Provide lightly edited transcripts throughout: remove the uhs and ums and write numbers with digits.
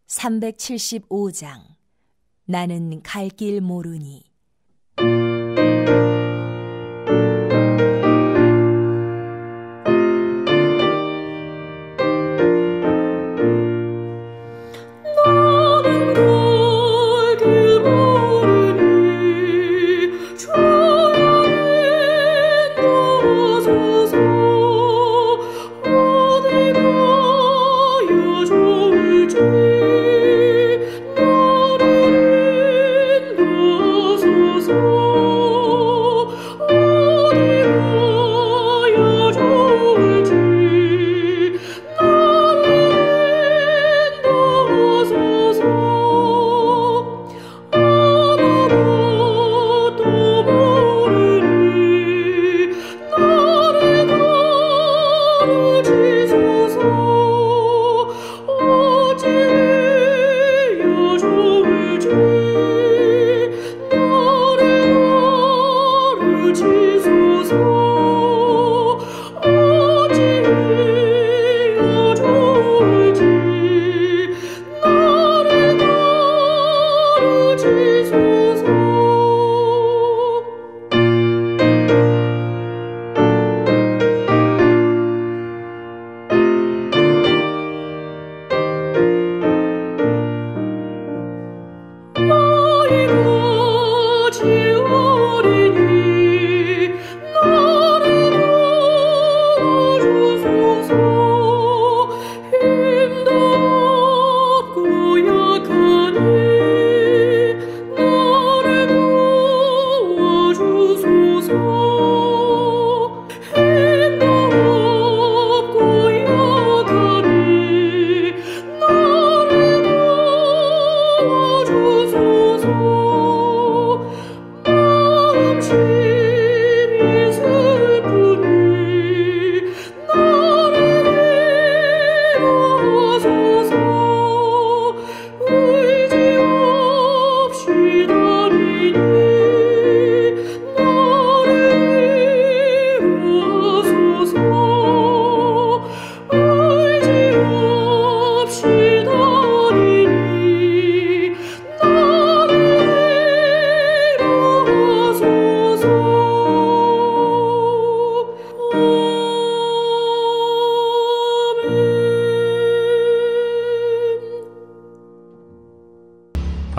375장. 나는 갈 길 모르니.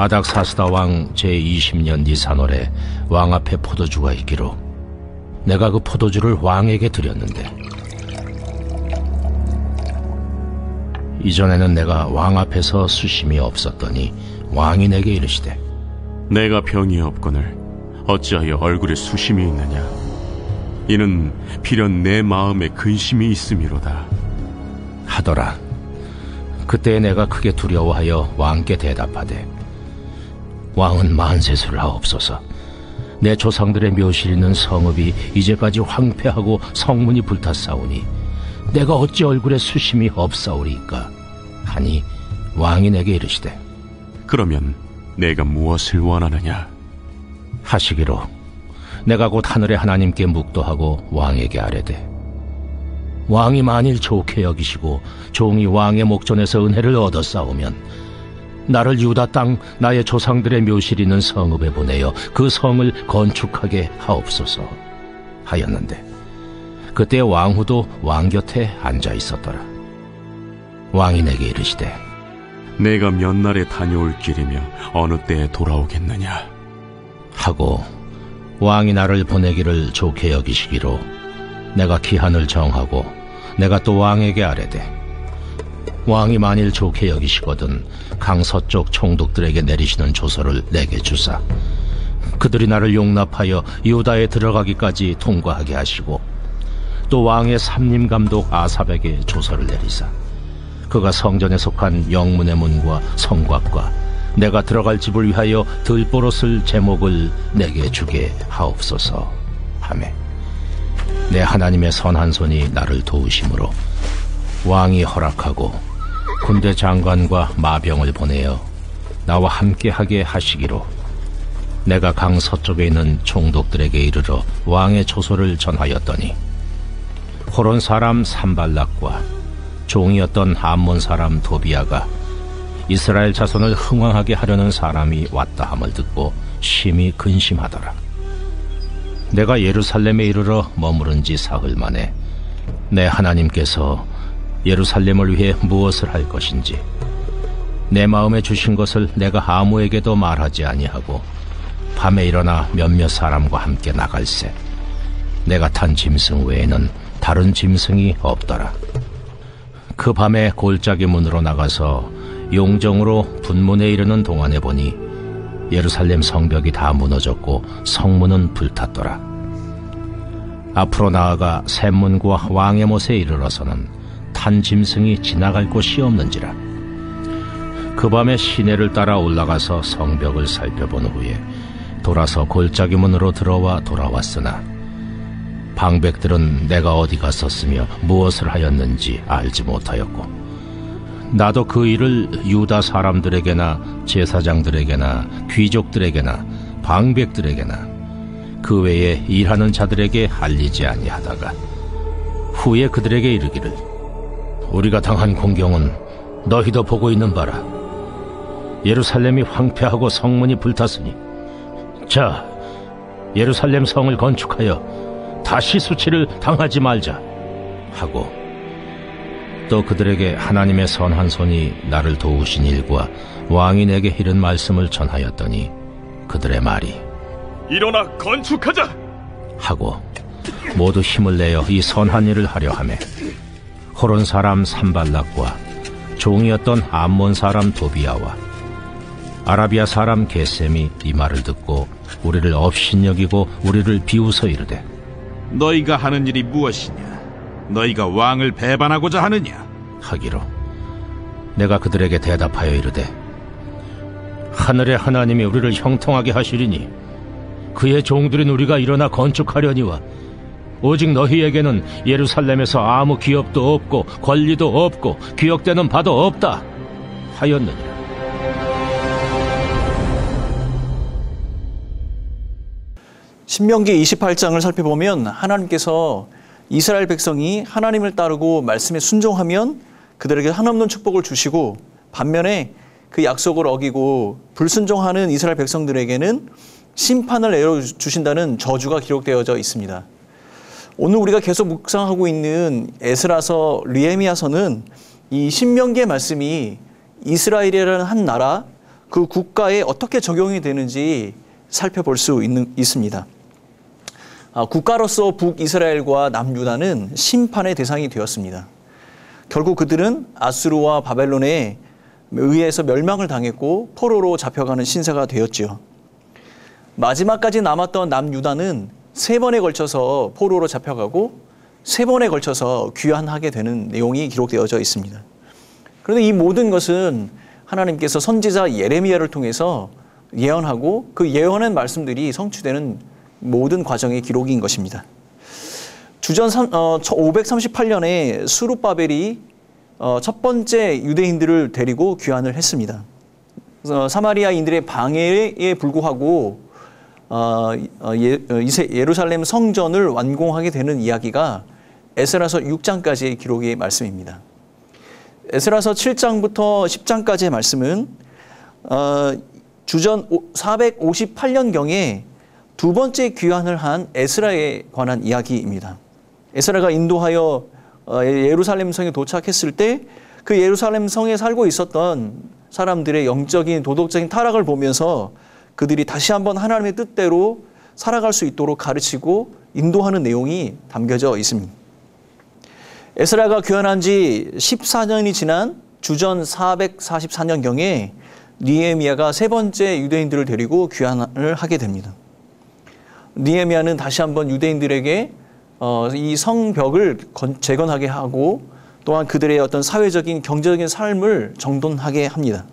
아닥사스다 왕 제20년 니산월에 왕 앞에 포도주가 있기로 내가 그 포도주를 왕에게 드렸는데, 이전에는 내가 왕 앞에서 수심이 없었더니 왕이 내게 이르시되, 내가 병이 없거늘 어찌하여 얼굴에 수심이 있느냐? 이는 필연 내 마음에 근심이 있음이로다 하더라. 그때 내가 크게 두려워하여 왕께 대답하되, 왕은 만세수를 하옵소서. 내 조상들의 묘실 있는 성읍이 이제까지 황폐하고 성문이 불탔사오니 내가 어찌 얼굴에 수심이 없사오리까? 하니 왕이 내게 이르시되, 그러면 내가 무엇을 원하느냐? 하시기로 내가 곧 하늘의 하나님께 묵도하고 왕에게 아뢰되, 왕이 만일 좋게 여기시고 종이 왕의 목전에서 은혜를 얻었사오면 나를 유다 땅 나의 조상들의 묘실 있는 성읍에 보내어 그 성을 건축하게 하옵소서 하였는데, 그때 왕후도 왕 곁에 앉아 있었더라. 왕이 내게 이르시되, 내가 몇 날에 다녀올 길이며 어느 때에 돌아오겠느냐? 하고 왕이 나를 보내기를 좋게 여기시기로 내가 기한을 정하고 내가 또 왕에게 아뢰되, 왕이 만일 좋게 여기시거든 강 서쪽 총독들에게 내리시는 조서를 내게 주사 그들이 나를 용납하여 유다에 들어가기까지 통과하게 하시고, 또 왕의 삼림감독 아삽에게 조서를 내리사 그가 성전에 속한 영문의 문과 성곽과 내가 들어갈 집을 위하여 들보로 쓸 제목을 내게 주게 하옵소서 하매, 내 하나님의 선한 손이 나를 도우심으로 왕이 허락하고 군대 장관과 마병을 보내어 나와 함께하게 하시기로 내가 강 서쪽에 있는 총독들에게 이르러 왕의 조소를 전하였더니, 호론 사람 산발락과 종이었던 암몬 사람 도비아가 이스라엘 자손을 흥왕하게 하려는 사람이 왔다 함을 듣고 심히 근심하더라. 내가 예루살렘에 이르러 머무른 지 사흘 만에 내 하나님께서 예루살렘을 위해 무엇을 할 것인지 내 마음에 주신 것을 내가 아무에게도 말하지 아니하고 밤에 일어나 몇몇 사람과 함께 나갈새 내가 탄 짐승 외에는 다른 짐승이 없더라. 그 밤에 골짜기 문으로 나가서 용정으로 분문에 이르는 동안에 보니 예루살렘 성벽이 다 무너졌고 성문은 불탔더라. 앞으로 나아가 샘문과 왕의 못에 이르러서는 탄 짐승이 지나갈 곳이 없는지라. 그 밤에 시내를 따라 올라가서 성벽을 살펴본 후에 돌아서 골짜기 문으로 들어와 돌아왔으나 방백들은 내가 어디 갔었으며 무엇을 하였는지 알지 못하였고 나도 그 일을 유다 사람들에게나 제사장들에게나 귀족들에게나 방백들에게나 그 외에 일하는 자들에게 알리지 아니하다가 후에 그들에게 이르기를 우리가 당한 공경은 너희도 보고 있는 바라. 예루살렘이 황폐하고 성문이 불탔으니 자 예루살렘 성을 건축하여 다시 수치를 당하지 말자 하고 또 그들에게 하나님의 선한 손이 나를 도우신 일과 왕이 내게 이른 말씀을 전하였더니 그들의 말이 일어나 건축하자 하고 모두 힘을 내어 이 선한 일을 하려 하매 호론 사람 산발락과 종이었던 암몬 사람 도비아와 아라비아 사람 게셈이 이 말을 듣고 우리를 업신여기고 우리를 비웃어 이르되 너희가 하는 일이 무엇이냐? 너희가 왕을 배반하고자 하느냐? 하기로 내가 그들에게 대답하여 이르되 하늘의 하나님이 우리를 형통하게 하시리니 그의 종들인 우리가 일어나 건축하려니와 오직 너희에게는 예루살렘에서 아무 기업도 없고 권리도 없고 기억되는 바도 없다 하였느니라. 신명기 28장을 살펴보면 하나님께서 이스라엘 백성이 하나님을 따르고 말씀에 순종하면 그들에게 한없는 축복을 주시고 반면에 그 약속을 어기고 불순종하는 이스라엘 백성들에게는 심판을 내려주신다는 저주가 기록되어져 있습니다. 오늘 우리가 계속 묵상하고 있는 에스라서, 느헤미야서는 이 신명기의 말씀이 이스라엘이라는 한 나라, 그 국가에 어떻게 적용이 되는지 살펴볼 수 있습니다. 국가로서 북이스라엘과 남유다는 심판의 대상이 되었습니다. 결국 그들은 아수르와 바벨론에 의해서 멸망을 당했고 포로로 잡혀가는 신세가 되었지요. 마지막까지 남았던 남유다는 3번에 걸쳐서 포로로 잡혀가고 3번에 걸쳐서 귀환하게 되는 내용이 기록되어져 있습니다. 그런데 이 모든 것은 하나님께서 선지자 예레미야를 통해서 예언하고 그 예언의 말씀들이 성취되는 모든 과정의 기록인 것입니다. 주전 538년에 수룹바벨이 첫 번째 유대인들을 데리고 귀환을 했습니다. 사마리아인들의 방해에 불구하고 예루살렘 성전을 완공하게 되는 이야기가 에스라서 6장까지의 기록의 말씀입니다. 에스라서 7장부터 10장까지의 말씀은 주전 458년경에 두 번째 귀환을 한 에스라에 관한 이야기입니다. 에스라가 인도하여 예루살렘 성에 도착했을 때 그 예루살렘 성에 살고 있었던 사람들의 영적인 도덕적인 타락을 보면서 그들이 다시 한번 하나님의 뜻대로 살아갈 수 있도록 가르치고 인도하는 내용이 담겨져 있습니다. 에스라가 귀환한 지 14년이 지난 주전 444년경에 느헤미야가 3번째 유대인들을 데리고 귀환을 하게 됩니다. 느헤미야는 다시 한번 유대인들에게 이 성벽을 재건하게 하고 또한 그들의 어떤 사회적인 경제적인 삶을 정돈하게 합니다.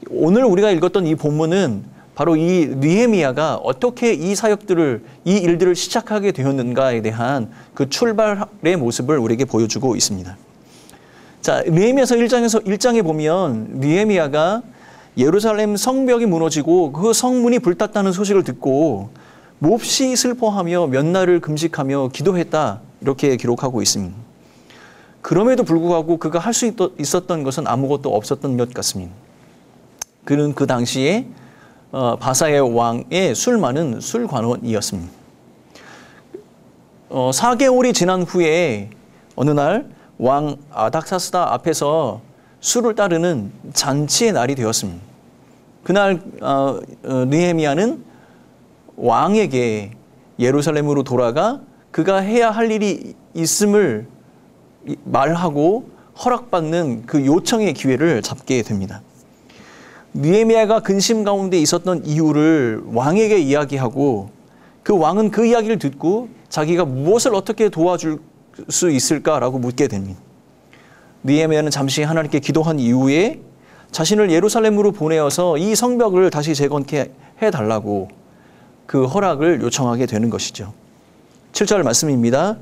오늘 우리가 읽었던 이 본문은 바로 이 느헤미야가 어떻게 이 사역들을, 이 일들을 시작하게 되었는가에 대한 그 출발의 모습을 우리에게 보여주고 있습니다. 자, 느헤미야서 1장에 보면 느헤미야가 예루살렘 성벽이 무너지고 그 성문이 불탔다는 소식을 듣고 몹시 슬퍼하며 몇 날을 금식하며 기도했다, 이렇게 기록하고 있습니다. 그럼에도 불구하고 그가 할 수 있었던 것은 아무것도 없었던 것 같습니다. 그는 그 당시에 바사의 왕의 술만은 술관원이었습니다. 4개월이 지난 후에 어느 날 왕 아닥사스다 앞에서 술을 따르는 잔치의 날이 되었습니다. 그날 느헤미야는 왕에게 예루살렘으로 돌아가 그가 해야 할 일이 있음을 말하고 허락받는 그 요청의 기회를 잡게 됩니다. 느헤미야가 근심 가운데 있었던 이유를 왕에게 이야기하고 그 왕은 그 이야기를 듣고 자기가 무엇을 어떻게 도와줄 수 있을까라고 묻게 됩니다. 느헤미야는 잠시 하나님께 기도한 이후에 자신을 예루살렘으로 보내어서 이 성벽을 다시 재건케 해달라고 그 허락을 요청하게 되는 것이죠. 7절 말씀입니다.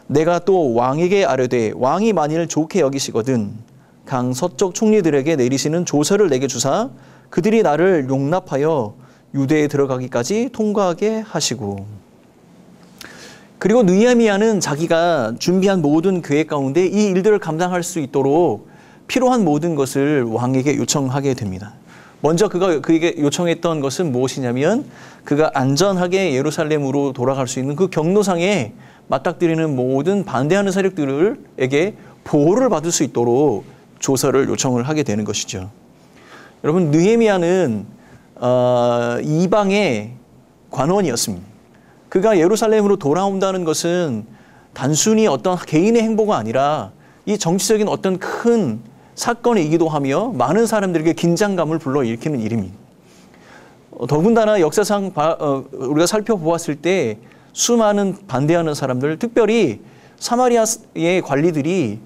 내가 또 왕에게 아뢰되 왕이 만일 좋게 여기시거든 강 서쪽 총리들에게 내리시는 조서를 내게 주사 그들이 나를 용납하여 유대에 들어가기까지 통과하게 하시고. 그리고 느헤미야는 자기가 준비한 모든 계획 가운데 이 일들을 감당할 수 있도록 필요한 모든 것을 왕에게 요청하게 됩니다. 먼저 그가 그에게 요청했던 것은 무엇이냐면 그가 안전하게 예루살렘으로 돌아갈 수 있는 그 경로상에 맞닥뜨리는 모든 반대하는 세력들에게 보호를 받을 수 있도록 조서를 요청을 하게 되는 것이죠. 여러분, 느헤미야는 이방의 관원이었습니다. 그가 예루살렘으로 돌아온다는 것은 단순히 어떤 개인의 행보가 아니라 이 정치적인 어떤 큰 사건이기도 하며 많은 사람들에게 긴장감을 불러일으키는 일입니다. 더군다나 역사상 우리가 살펴보았을 때 수많은 반대하는 사람들, 특별히 사마리아의 관리들이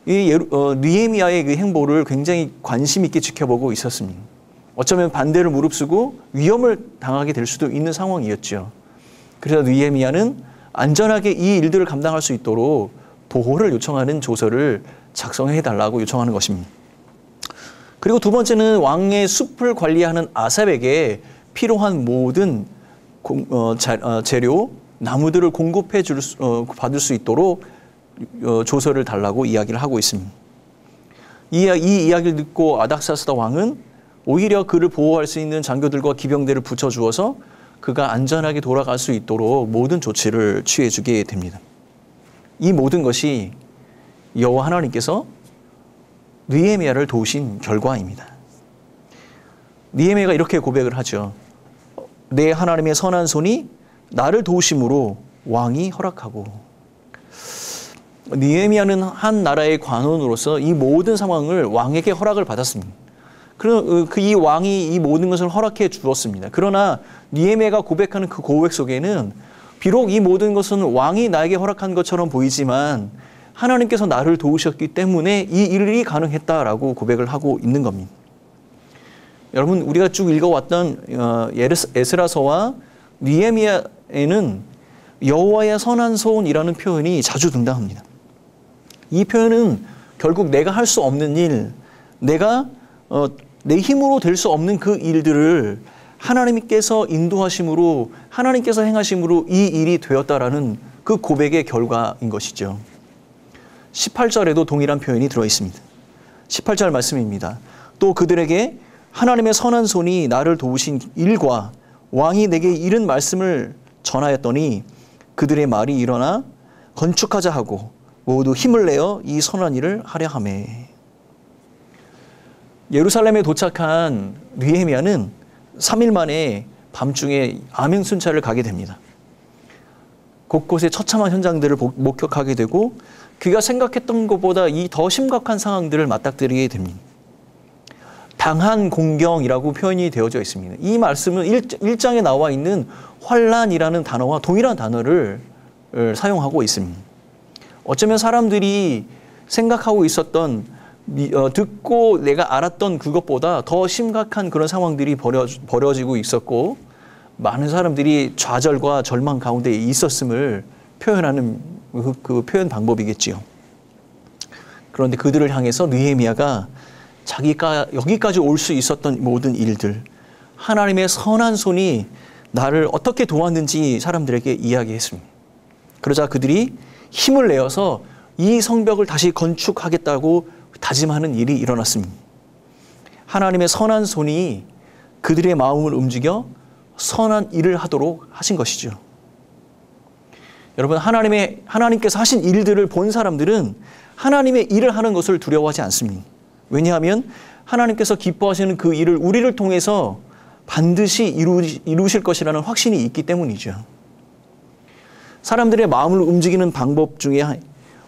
느헤미야의 그 행보를 굉장히 관심 있게 지켜보고 있었습니다. 어쩌면 반대를 무릅쓰고 위험을 당하게 될 수도 있는 상황이었죠. 그래서 느헤미야는 안전하게 이 일들을 감당할 수 있도록 보호를 요청하는 조서를 작성해달라고 요청하는 것입니다. 그리고 두 번째는 왕의 숲을 관리하는 아삽에게 필요한 모든 재료, 나무들을 공급해 받을 수 있도록 조서를 달라고 이야기를 하고 있습니다. 이 이야기를 듣고 아닥사스다 왕은 오히려 그를 보호할 수 있는 장교들과 기병대를 붙여주어서 그가 안전하게 돌아갈 수 있도록 모든 조치를 취해주게 됩니다. 이 모든 것이 여호와 하나님께서 느헤미야를 도우신 결과입니다. 느헤미야가 이렇게 고백을 하죠. 내 하나님의 선한 손이 나를 도우심으로 왕이 허락하고. 느헤미야는 한 나라의 관원으로서 이 모든 상황을 왕에게 허락을 받았습니다. 이 왕이 이 모든 것을 허락해 주었습니다. 그러나 느헤미야가 고백하는 그 고백 속에는 비록 이 모든 것은 왕이 나에게 허락한 것처럼 보이지만 하나님께서 나를 도우셨기 때문에 이 일이 가능했다라고 고백을 하고 있는 겁니다. 여러분, 우리가 쭉 읽어왔던 에스라서와 느헤미야에는 여호와의 선한 손이라는 표현이 자주 등장합니다. 이 표현은 결국 내가 할 수 없는 일, 내 힘으로 될 수 없는 그 일들을 하나님께서 인도하심으로, 하나님께서 행하심으로 이 일이 되었다라는 그 고백의 결과인 것이죠. 18절에도 동일한 표현이 들어있습니다. 18절 말씀입니다. 또 그들에게 하나님의 선한 손이 나를 도우신 일과 왕이 내게 이른 말씀을 전하였더니 그들의 말이 일어나 건축하자 하고 모두 힘을 내어 이 선한 일을 하려 하매. 예루살렘에 도착한 느헤미야는 3일 만에 밤중에 암행순찰을 가게 됩니다. 곳곳에 처참한 현장들을 목격하게 되고 그가 생각했던 것보다 더 심각한 상황들을 맞닥뜨리게 됩니다. 당한 공경이라고 표현이 되어져 있습니다. 이 말씀은 1장에 나와 있는 환란이라는 단어와 동일한 단어를 사용하고 있습니다. 어쩌면 사람들이 생각하고 있었던 듣고 내가 알았던 그것보다 더 심각한 그런 상황들이 벌어지고 있었고 많은 사람들이 좌절과 절망 가운데 있었음을 표현하는 그 표현 방법이겠지요. 그런데 그들을 향해서 느헤미야가 자기가 여기까지 올 수 있었던 모든 일들, 하나님의 선한 손이 나를 어떻게 도왔는지 사람들에게 이야기했습니다. 그러자 그들이 힘을 내어서 이 성벽을 다시 건축하겠다고 다짐하는 일이 일어났습니다. 하나님의 선한 손이 그들의 마음을 움직여 선한 일을 하도록 하신 것이죠. 여러분, 하나님께서 하신 일들을 본 사람들은 하나님의 일을 하는 것을 두려워하지 않습니다. 왜냐하면 하나님께서 기뻐하시는 그 일을 우리를 통해서 반드시 이루실 것이라는 확신이 있기 때문이죠. 사람들의 마음을 움직이는 방법 중에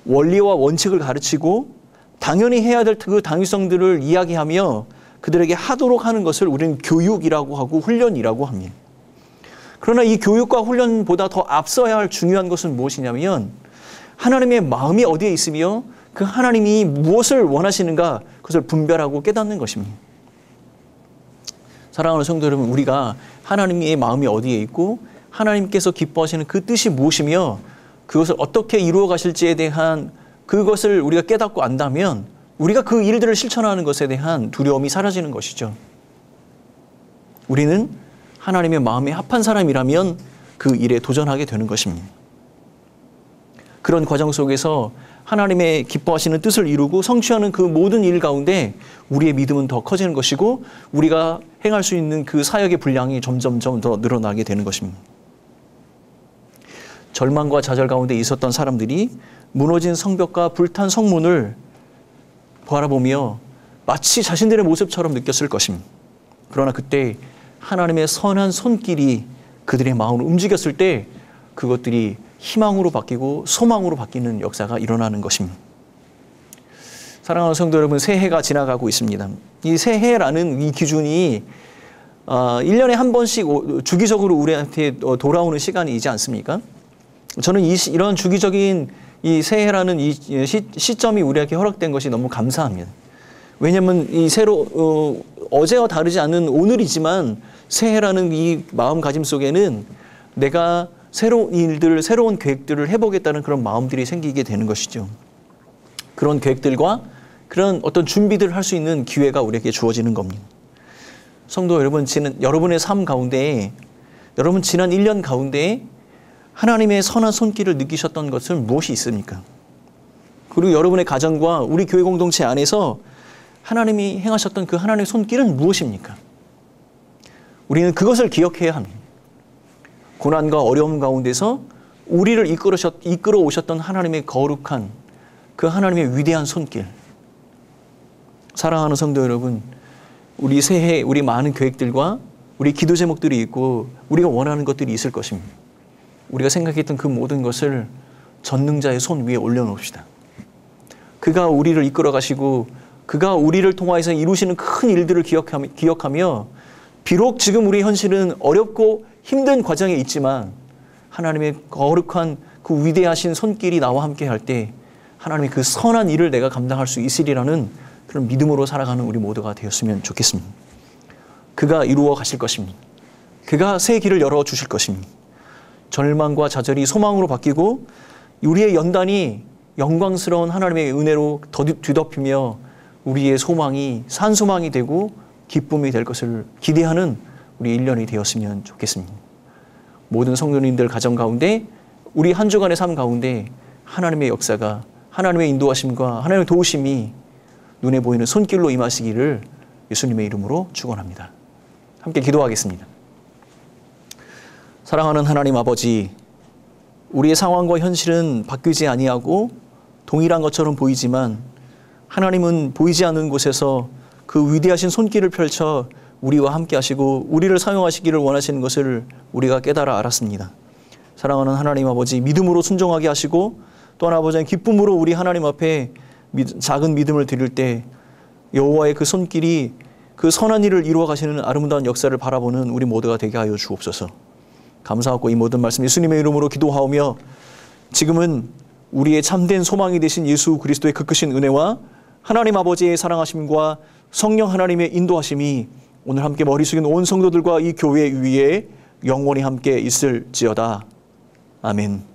원리와 원칙을 가르치고 당연히 해야 될 그 당위성들을 이야기하며 그들에게 하도록 하는 것을 우리는 교육이라고 하고 훈련이라고 합니다. 그러나 이 교육과 훈련보다 더 앞서야 할 중요한 것은 무엇이냐면 하나님의 마음이 어디에 있으며 그 하나님이 무엇을 원하시는가 그것을 분별하고 깨닫는 것입니다. 사랑하는 성도 여러분, 우리가 하나님의 마음이 어디에 있고 하나님께서 기뻐하시는 그 뜻이 무엇이며 그것을 어떻게 이루어 가실지에 대한 그것을 우리가 깨닫고 안다면 우리가 그 일들을 실천하는 것에 대한 두려움이 사라지는 것이죠. 우리는 하나님의 마음에 합한 사람이라면 그 일에 도전하게 되는 것입니다. 그런 과정 속에서 하나님의 기뻐하시는 뜻을 이루고 성취하는 그 모든 일 가운데 우리의 믿음은 더 커지는 것이고 우리가 행할 수 있는 그 사역의 분량이 점점점 더 늘어나게 되는 것입니다. 절망과 좌절 가운데 있었던 사람들이 무너진 성벽과 불탄 성문을 바라보며 마치 자신들의 모습처럼 느꼈을 것입니다. 그러나 그때 하나님의 선한 손길이 그들의 마음을 움직였을 때 그것들이 희망으로 바뀌고 소망으로 바뀌는 역사가 일어나는 것입니다. 사랑하는 성도 여러분, 새해가 지나가고 있습니다. 이 새해라는 이 기준이 1년에 한 번씩 주기적으로 우리한테 돌아오는 시간이지 않습니까? 저는 이런 주기적인 이 새해라는 이 시점이 우리에게 허락된 것이 너무 감사합니다. 왜냐하면 이 어제와 다르지 않은 오늘이지만 새해라는 이 마음가짐 속에는 내가 새로운 일들, 새로운 계획들을 해보겠다는 그런 마음들이 생기게 되는 것이죠. 그런 계획들과 그런 어떤 준비들을 할 수 있는 기회가 우리에게 주어지는 겁니다. 성도 여러분, 여러분의 삶 가운데, 여러분 지난 1년 가운데 하나님의 선한 손길을 느끼셨던 것은 무엇이 있습니까? 그리고 여러분의 가정과 우리 교회 공동체 안에서 하나님이 행하셨던 그 하나님의 손길은 무엇입니까? 우리는 그것을 기억해야 합니다. 고난과 어려움 가운데서 우리를 이끌어 오셨던 하나님의 거룩한 그 하나님의 위대한 손길. 사랑하는 성도 여러분, 우리 새해 우리 많은 계획들과 우리 기도 제목들이 있고 우리가 원하는 것들이 있을 것입니다. 우리가 생각했던 그 모든 것을 전능자의 손 위에 올려놓읍시다. 그가 우리를 이끌어 가시고 그가 우리를 통하여서 이루시는 큰 일들을 기억하며 비록 지금 우리 현실은 어렵고 힘든 과정에 있지만 하나님의 거룩한 그 위대하신 손길이 나와 함께 할 때 하나님의 그 선한 일을 내가 감당할 수 있으리라는 그런 믿음으로 살아가는 우리 모두가 되었으면 좋겠습니다. 그가 이루어 가실 것입니다. 그가 새 길을 열어주실 것입니다. 절망과 좌절이 소망으로 바뀌고 우리의 연단이 영광스러운 하나님의 은혜로 뒤덮이며 우리의 소망이 산소망이 되고 기쁨이 될 것을 기대하는 우리 1년이 되었으면 좋겠습니다. 모든 성도님들 가정 가운데 우리 한 주간의 삶 가운데 하나님의 역사가 하나님의 인도하심과 하나님의 도우심이 눈에 보이는 손길로 임하시기를 예수님의 이름으로 축원합니다. 함께 기도하겠습니다. 사랑하는 하나님 아버지, 우리의 상황과 현실은 바뀌지 아니하고 동일한 것처럼 보이지만 하나님은 보이지 않는 곳에서 그 위대하신 손길을 펼쳐 우리와 함께 하시고 우리를 사용하시기를 원하시는 것을 우리가 깨달아 알았습니다. 사랑하는 하나님 아버지, 믿음으로 순종하게 하시고 또한 아버지 기쁨으로 우리 하나님 앞에 작은 믿음을 드릴 때 여호와의 그 손길이 그 선한 일을 이루어 가시는 아름다운 역사를 바라보는 우리 모두가 되게 하여 주옵소서. 감사하고 이 모든 말씀 예수님의 이름으로 기도하오며 지금은 우리의 참된 소망이 되신 예수 그리스도의 그 크신 은혜와 하나님 아버지의 사랑하심과 성령 하나님의 인도하심이 오늘 함께 머리 숙인 온 성도들과 이 교회 위에 영원히 함께 있을지어다. 아멘.